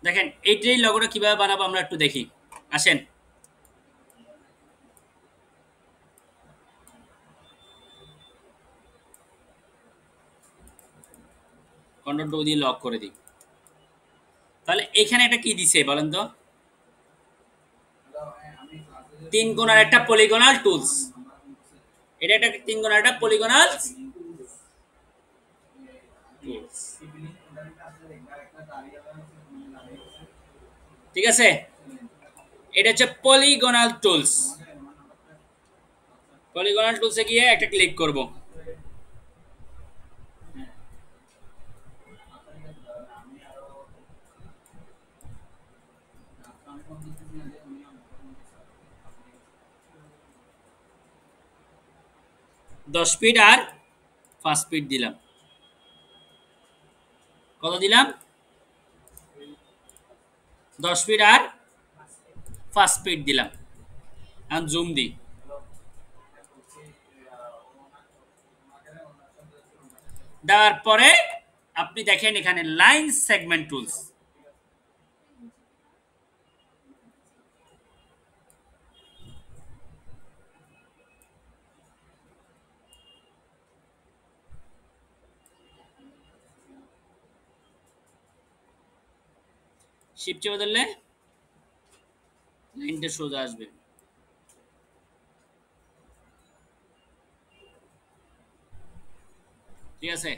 দেখেন এইটাই লগোটা কিভাবে বানাবো আমরা একটু দেখি, আসেন। কন্ট্রোল দিয়ে লক করে দিই। তাহলে এখানে এটা কি দিছে বলেন তো? তিন কোণার একটা পলিগনাল টুলস। এটা একটা তিন কোণার একটা পলিগনাল টুলস, ঠিক আছে? এটা হচ্ছে পলিগনাল টুলস। পলিগনাল টুলসে গিয়ে একটা ক্লিক করব। 10 ফিট আর 5 ফিট দিলাম। কত দিলাম? 10 ফিট আর 5 ফিট দিলাম। এখন জুম দিই। দেওয়ার পরে আপনি দেখেন এখানে লাইন সেগমেন্ট টুলস। শিফটে বদললে লাইনটা সোজা আসবে। ঠিক আছে?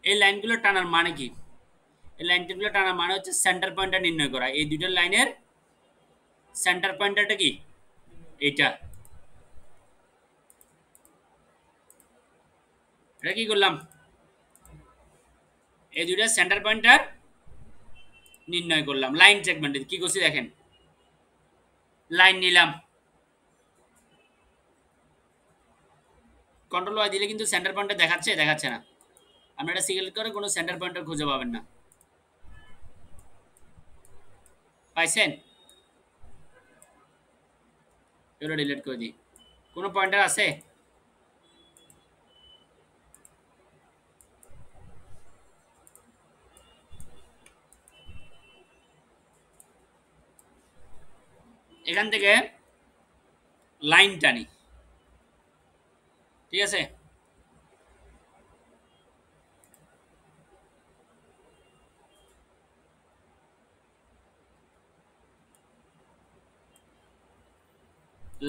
এই লাইনগুলো টানার মানে কি? এই লাইনগুলো টানার মানে হচ্ছে সেন্টার পয়েন্টটা নির্ণয় করা। এই দুটো লাইনের সেন্টার পয়েন্টারটা কি? এইটা। এটা কি করলাম? এই দুইটা সেন্টার পয়েন্টার নির্ণয় করলাম লাইন সেগমেন্টে। কি করছি দেখেন, লাইন নিলাম, কন্ট্রোল ওয়াই দিলে কিন্তু সেন্টার পয়েন্টার দেখাচ্ছে, দেখাচ্ছে না। আপনি এটা সিলেক্ট করে কোনো সেন্টার পয়েন্টার খুঁজে পাবেন না। পাইছেন? এগুলো ডিলিট করে দিই। কোনো পয়েন্টার আছে? এখান থেকে লাইন টানি, ঠিক আছে?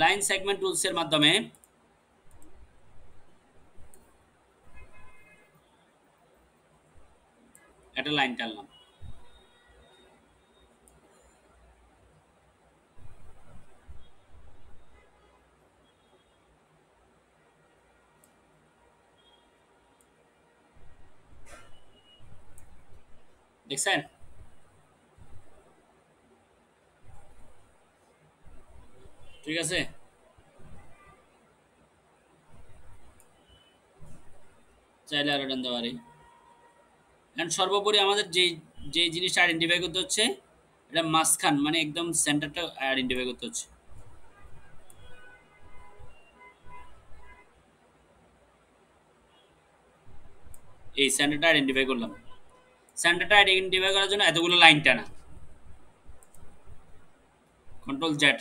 লাইন সেগমেন্ট টুলসের মাধ্যমে একটা লাইন টানলাম। দেখছেন? ঠিক আছে? চাইলে আরো টানতে পারি। এন্ড সর্বোপরি আমাদের যে যে জিনিসটা আইডেন্টিফাই করতে হচ্ছে, এটা মাঝখান মানে একদম সেন্টারটা আইডেন্টিফাই করতে হচ্ছে। এই সেন্টারটা আইডেন্টিফাই করলাম। সেন্টারটা আইডেন্টিফাই করার জন্য এতগুলো লাইন টানা। কন্ট্রোল জেড,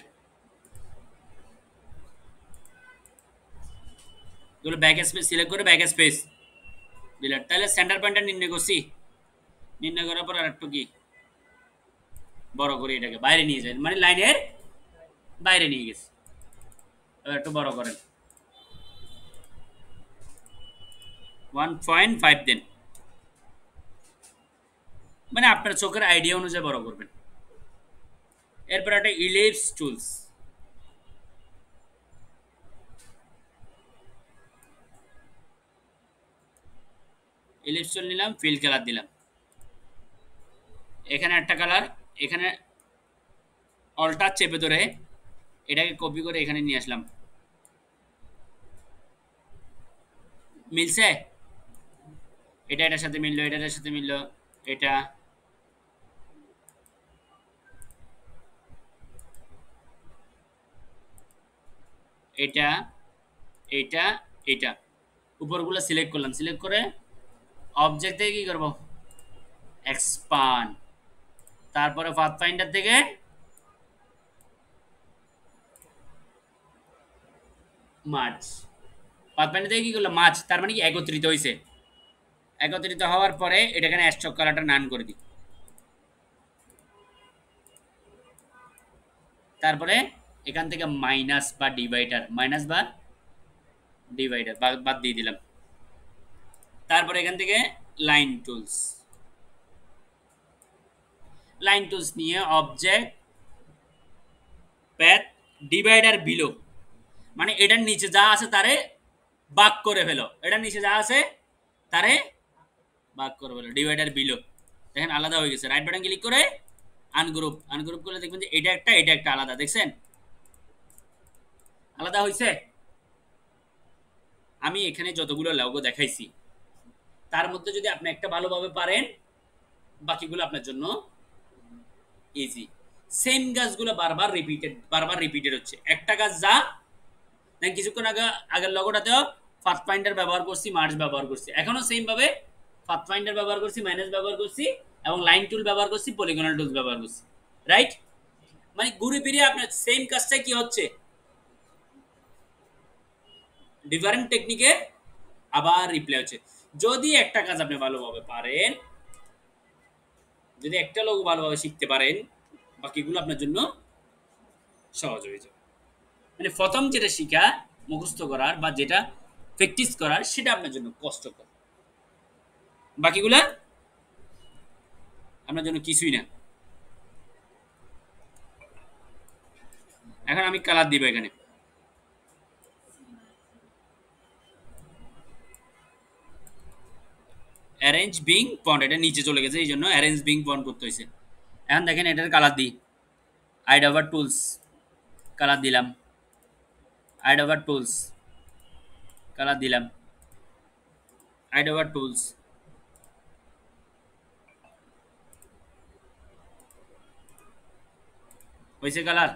এগুলো ব্যাক স্পেস সিলেক্ট করে ব্যাক স্পেস ডিলিট। তাহলে সেন্টার পয়েন্টটা নির্ণয় করছি। নির্ণয় করার পর আর একটু কি বড় করে এটাকে বাইরে নিয়ে যায়, মানে লাইনের বাইরে নিয়ে গেছে। এবার একটু বড় করেন, 1.5 দেন, মানে আপনার চোখের আইডিয়া অনুযায়ী বড় করবেন। এরপর একটা ইলিপস টুলস, ইলিপস টুল নিলাম, ফিল কালার দিলাম। এখানে একটা কালার, এখানে অল্টার চেপে ধরে এটাকে কপি করে এখানে নিয়ে আসলাম। মিলছে? এটা এটার সাথে মিললো, এটা এটার সাথে মিললো, এটা এটা এটা এটা উপরগুলো সিলেক্ট করলাম, সিলেক্ট করে অবজেক্ট থেকে কি করব, এক্সপান্ড, তারপরে পাথফাইন্ডার থেকে মার্জ, পাথফাইন্ডার থেকে কি করলাম, মার্জ, তার মানে কি একত্রিত হয়েছে। একত্রিত হওয়ার পরে এটা এখানে স্ট্রোক কালারটা নান করে দিই, তারপরে এখান থেকে মাইনাস বা ডিভাইডার, মাইনাস বা ডিভাইডার বাদ দিয়ে দিলাম। তারপরে এখান থেকে লাইন টুলস, লাইন টুলস নিয়ে অবজেক্ট প্যাথ ডিভাইডার বিলো, মানে এটার নিচে যা আছে তারে ভাগ করে ফেলো, এটার নিচে যা আছে তারে ভাগ করে ফেলো, ডিভাইডার বিলো। দেখেন আলাদা হয়ে গেছে। রাইট বাটন ক্লিক করে আনগ্রুপ, আনগ্রুপ করলে দেখবেন যে এটা একটা আলাদা, দেখছেন আলাদা হয়েছে। আমি এখানে যতগুলো লোগো দেখাইছি তার মধ্যে যদি আপনি একটা ভালোভাবে পারেন, বাকিগুলো আপনার জন্য ইজি। সেম গাছগুলো বারবার রিপিটেড হচ্ছে, একটা গাছ যা দেন কিছুক্ষণ আগে আগের লগোটাতেও পাথফাইন্ডার ব্যবহার করছি, মার্জ ব্যবহার করছি, এখনো সেম ভাবে পাথফাইন্ডার ব্যবহার করছি, মাইনাস ব্যবহার করছি এবং লাইন টুল ব্যবহার করছি, পলিগনাল টুলস ব্যবহার করছি। রাইট, মানে ঘুরে ফিরে আপনার সেম কাজটা কি হচ্ছে, ডিফারেন্ট টেকনিকে আবার রিপ্লে হচ্ছে। যদি একটা কাজ আপনি ভালোভাবে পারেন, যদি একটা লোক ভালোভাবে শিখতে পারেন, বাকিগুলো আপনার জন্য সহজ হয়ে যাবে। মানে প্রথম যেটা শিখা মুখস্থ করার বা যেটা প্র্যাকটিস করার সেটা আপনার জন্য কষ্টকর, বাকিগুলা আপনার জন্য কিছুই না। এখন আমি কালার দিব এখানে, অ্যারেঞ্জ বিং ফন্ট, এটা নিচে চলে গেছে এই জন্য অ্যারেঞ্জ বিং ফন্ট করতে হয়েছে। এখন দেখেন এটার কালার দিই, আইড ওভার টুলস কালার দিলাম, আইড ওভার টুলস কালার দিলাম, আইড ওভার টুলস, হয়েছে কালার।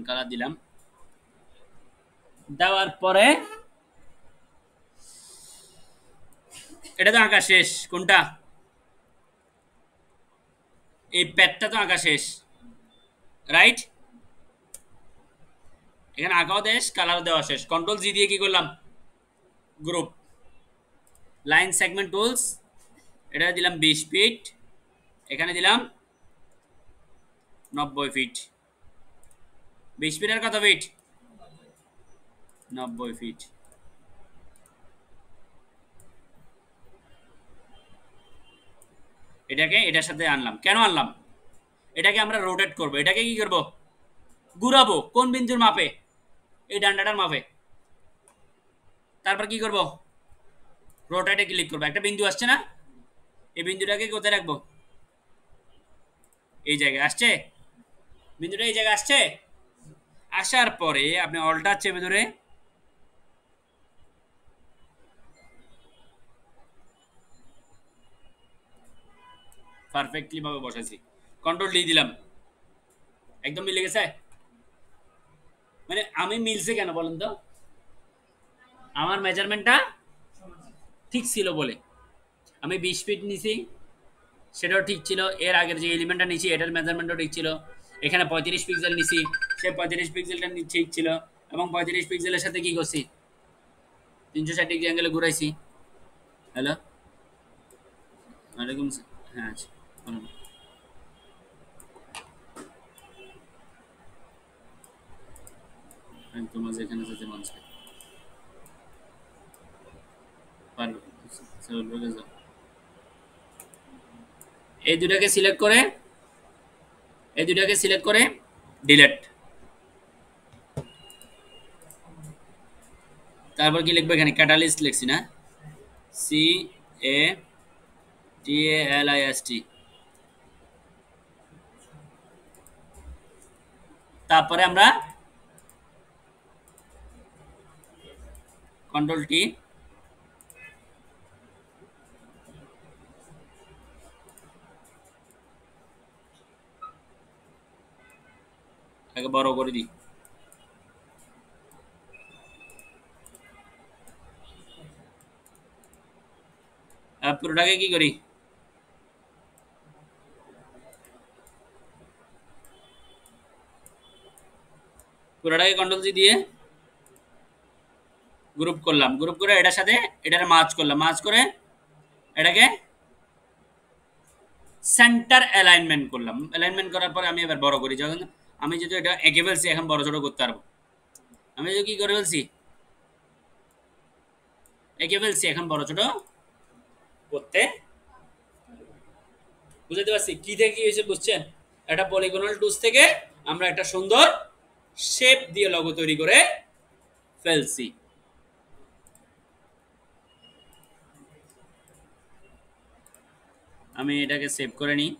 কালার দিলাম, দেওয়ার পরে এটা তো আঁকা শেষ, কোনটা এই প্যাডটা তো আঁকা শেষ, রাইট, এখানে আঁকাও দেশ, কালার দেওয়া শেষ। কন্ট্রোল জি দিয়ে কি করলাম, গ্রুপ, লাইন সেগমেন্ট টুলস, এটা দিলাম 20 ফিট, এখানে দিলাম 90 ফিট, 20 ফিটের কত ফিট, 90 ফিট। এটাকে এটার সাথে আনলাম, কেন আনলাম, এটাকে আমরা রোটেট করব, এটাকে কি করব, ঘুরাবো, কোন বিন্দুর মাপে, এই ডান্ডাটার মাপে। তারপর কি করব, রোটেটে ক্লিক করব, একটা বিন্দু আসছে না, এই বিন্দুটাকে কোথায় রাখবো, এই জায়গায় আসছে, বিন্দুটা এই জায়গায় আসছে, আসার পরে আপনি অল্টার চেপে ধরে পারফেক্টলি ভাবে বসাইছি, কন্ট্রোল ডি দিলাম, একদম মিলে গেছে। মানে আমি মিলছে কেন বলেন তো, আমার মেজারমেন্টটা ঠিক ছিল বলে, আমি 20 ফিট নিছি, সেটাও ঠিক ছিল, এর আগের যে এলিমেন্টটা নিছি এটার মেজারমেন্টও ঠিক ছিল, এখানে 35 পিক্সেল নিছি, সে 35 পিক্সেলটা ঠিক ছিল, এবং 35 পিক্সেলের সাথে কি করছি, 360 ডিগ্রি অ্যাঙ্গেলে ঘুরাইছি। হ্যালো, ওয়ালাইকুম, হ্যাঁ আচ্ছা, বলুন। তোমার যেখানে যেতে মন চায় পারবে, যাও, এই দুটাকে সিলেক্ট করে, এই দুটাকে সিলেক্ট করে ডিলেট, তারপর কি লিখবো, এখানে ক্যাটালিস্ট লিখছি না, C A T A L I S T, তারপরে আমরা কন্ট্রোল টি, আগে বড় করে দিই। পুরোটাকে কি করি, পুরোটাকে কন্ট্রোল জি দিয়ে গ্রুপ করলাম, গ্রুপ করে এটার সাথে এটার মার্জ করলাম, মার্জ করে এটাকে সেন্টার অ্যালাইনমেন্ট করলাম। অ্যালাইনমেন্ট করার পরে আমি এবার বড় করি, যখন আমি যদি এটা এঁকে ফেলছি এখন বড় ছোট করতে পারবো। আমি যদি কি করে ফেলছি, এঁকে ফেলছি, এখন বড় ছোট করতে, বুঝতে পারছি কি থেকে কি হয়েছে, বুঝছেন? একটা পলিগনাল টুলস থেকে আমরা একটা সুন্দর শেপ দিয়ে লগো তৈরি করে ফেলছি। আমি এটাকে সেভ করে নিই।